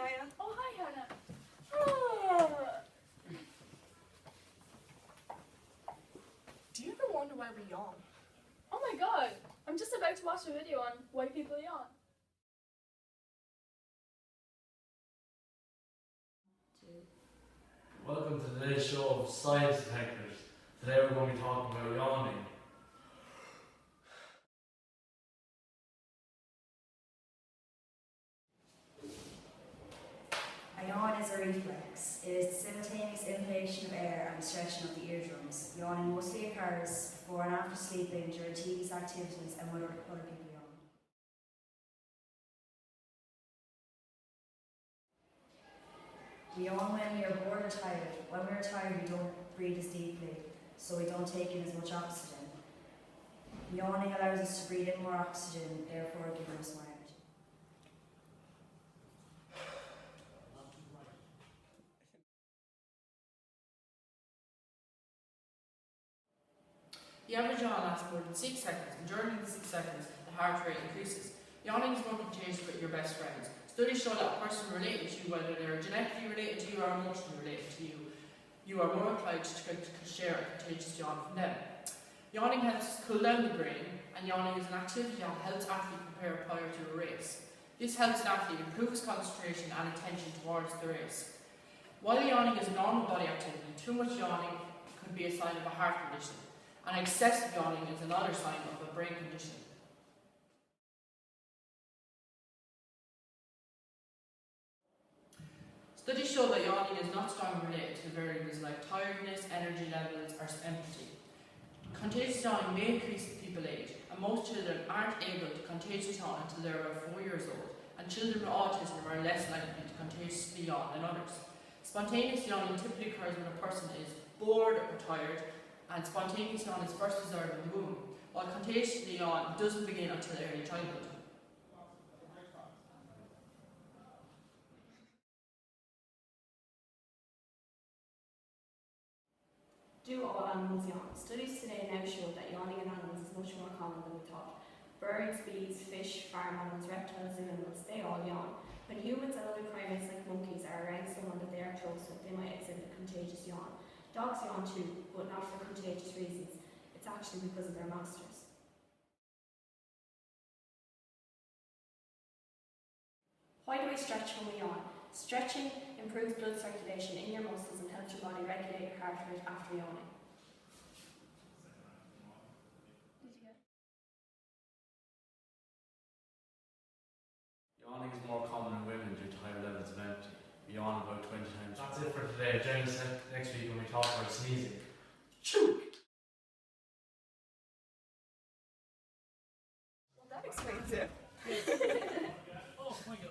Naya. Oh, hi, Hannah. Oh. Do you ever wonder why we yawn? Oh my god, I'm just about to watch a video on why people yawn. Welcome to today's show of Science Detectors. Today we're going to be talking about yawning. A yawn is a reflex. It is the simultaneous inhalation of air and stretching of the eardrums. Yawning mostly occurs before and after sleeping, during tedious activities, and when other people yawn. We yawn when we are bored or tired. When we are tired, we don't breathe as deeply, so we don't take in as much oxygen. Yawning allows us to breathe in more oxygen, therefore giving us more energy. The average yawn lasts more than 6 seconds, and during the 6 seconds, the heart rate increases. Yawning is more contagious with your best friends. Studies show that a person related to you, whether they're genetically related to you or emotionally related to you, you are more likely to share a contagious yawn from them. Yawning helps cool down the brain, and yawning is an activity that helps athletes prepare prior to a race. This helps an athlete improve his concentration and attention towards the race. While yawning is a normal body activity, too much yawning could be a sign of a heart condition, and excessive yawning is another sign of a brain condition. Studies show that yawning is not strongly related to variables like tiredness, energy levels, or empathy. Contagious yawning may increase as people age, and most children aren't able to contagiously yawn until they're about 4 years old, and children with autism are less likely to contagiously yawn than others. Spontaneous yawning typically occurs when a person is bored or tired, and spontaneous yawn is first observed in the womb, while contagious yawn doesn't begin until early childhood. Do all animals yawn? Studies today now show that yawning in animals is much more common than we thought. Birds, bees, fish, farm animals, reptiles and mammals, they all yawn. When humans and other primates like monkeys are around someone that they are close with, they might exhibit a contagious yawn. Dogs yawn too, but not for contagious reasons. It's actually because of their masters. Why do we stretch when we yawn? Stretching improves blood circulation in your muscles and helps your body regulate your heart rate after yawning. Yawning is more common in women due to higher levels of empathy. We yawn about 20 times. That's it for today. Join us next week when we talk about sneezing. Choo! Well, that explains it.